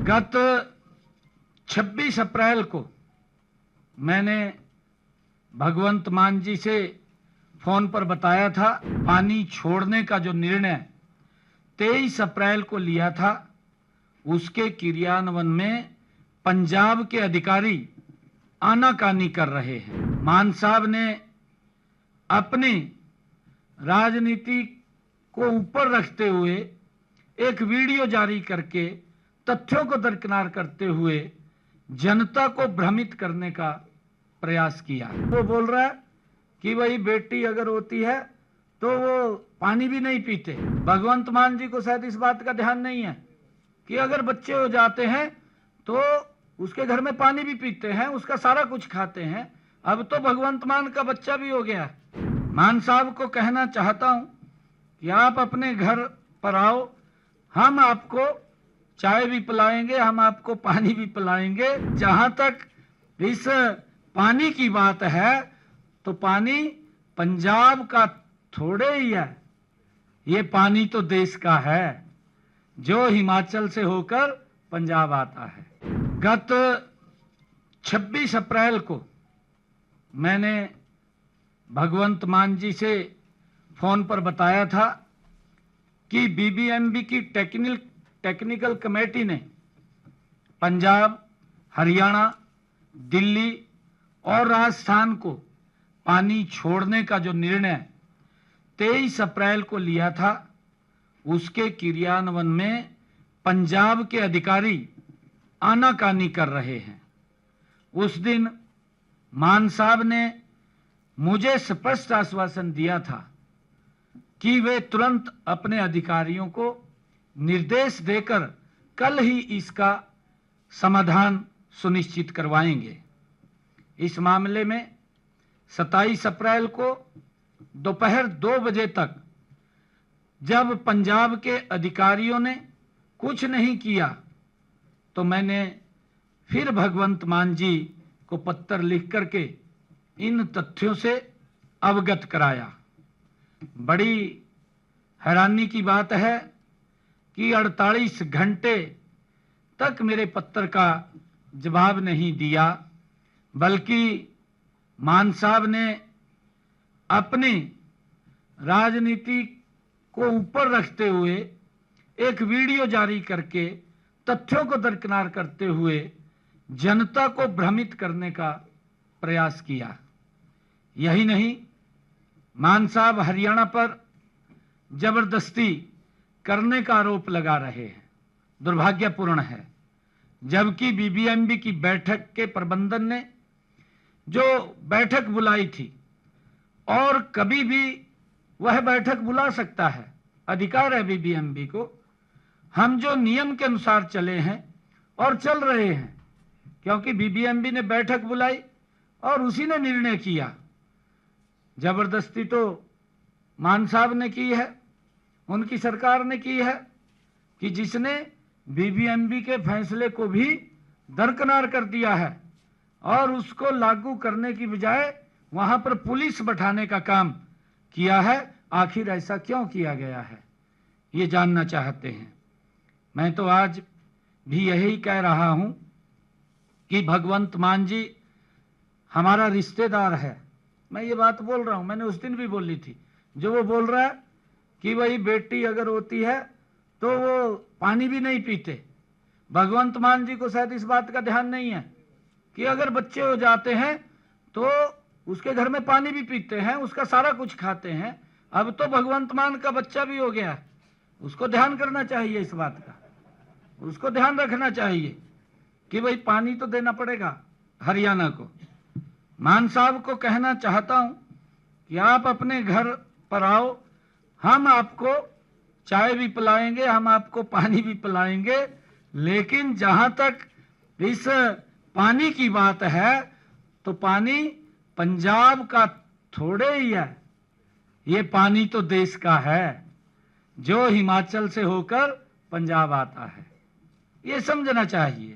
गत 26 अप्रैल को मैंने भगवंत मान जी से फोन पर बताया था पानी छोड़ने का जो निर्णय 23 अप्रैल को लिया था उसके क्रियान्वयन में पंजाब के अधिकारी आनाकानी कर रहे हैं। मान साहब ने अपनी राजनीति को ऊपर रखते हुए एक वीडियो जारी करके तथ्यों को दरकिनार करते हुए जनता को भ्रमित करने का प्रयास किया। वो बोल रहा है कि भाई बेटी अगर होती है तो वो पानी भी नहीं पीते। भगवंत मान जी को शायद इस बात का ध्यान नहीं है कि अगर बच्चे हो जाते हैं तो उसके घर में पानी भी पीते हैं, उसका सारा कुछ खाते हैं। अब तो भगवंत मान का बच्चा भी हो गया। मान साहब को कहना चाहता हूं कि आप अपने घर पर आओ, हम आपको चाय भी पिलाएंगे, हम आपको पानी भी पिलाएंगे। जहां तक इस पानी की बात है तो पानी पंजाब का थोड़े ही है, ये पानी तो देश का है जो हिमाचल से होकर पंजाब आता है। गत 26 अप्रैल को मैंने भगवंत मान जी से फोन पर बताया था कि बीबीएमबी की टेक्निकल कमेटी ने पंजाब, हरियाणा, दिल्ली और राजस्थान को पानी छोड़ने का जो निर्णय 23 अप्रैल को लिया था उसके क्रियान्वयन में पंजाब के अधिकारी आनाकानी कर रहे हैं। उस दिन मान साहब ने मुझे स्पष्ट आश्वासन दिया था कि वे तुरंत अपने अधिकारियों को निर्देश देकर कल ही इसका समाधान सुनिश्चित करवाएंगे। इस मामले में 27 अप्रैल को दोपहर 2 बजे तक जब पंजाब के अधिकारियों ने कुछ नहीं किया तो मैंने फिर भगवंत मान जी को पत्र लिख करके इन तथ्यों से अवगत कराया। बड़ी हैरानी की बात है कि 48 घंटे तक मेरे पत्र का जवाब नहीं दिया, बल्कि मान साहब ने अपनी राजनीति को ऊपर रखते हुए एक वीडियो जारी करके तथ्यों को दरकिनार करते हुए जनता को भ्रमित करने का प्रयास किया। यही नहीं, मान साहब हरियाणा पर जबरदस्ती करने का आरोप लगा रहे हैं। दुर्भाग्यपूर्ण है, जबकि बीबीएमबी की बैठक के प्रबंधन ने जो बैठक बुलाई थी और कभी भी वह बैठक बुला सकता है, अधिकार है बीबीएमबी को। हम जो नियम के अनुसार चले हैं और चल रहे हैं, क्योंकि बीबीएमबी ने बैठक बुलाई और उसी ने निर्णय किया। जबरदस्ती तो मान साहब ने की है, उनकी सरकार ने की है कि जिसने बीबीएमबी के फैसले को भी दरकिनार कर दिया है और उसको लागू करने की बजाय वहां पर पुलिस बैठाने का काम किया है। आखिर ऐसा क्यों किया गया है, ये जानना चाहते हैं। मैं तो आज भी यही कह रहा हूं कि भगवंत मान जी हमारा रिश्तेदार है। मैं ये बात बोल रहा हूं, मैंने उस दिन भी बोली थी। जो वो बोल रहा है कि भाई बेटी अगर होती है तो वो पानी भी नहीं पीते। भगवंत मान जी को शायद इस बात का ध्यान नहीं है कि अगर बच्चे हो जाते हैं तो उसके घर में पानी भी पीते हैं, उसका सारा कुछ खाते हैं। अब तो भगवंत मान का बच्चा भी हो गया, उसको ध्यान करना चाहिए, इस बात का उसको ध्यान रखना चाहिए कि भाई पानी तो देना पड़ेगा हरियाणा को। मान साहब को कहना चाहता हूं कि आप अपने घर पर आओ, हम आपको चाय भी पिलाएंगे, हम आपको पानी भी पिलाएंगे। लेकिन जहां तक इस पानी की बात है तो पानी पंजाब का थोड़े ही है, ये पानी तो देश का है जो हिमाचल से होकर पंजाब आता है। ये समझना चाहिए।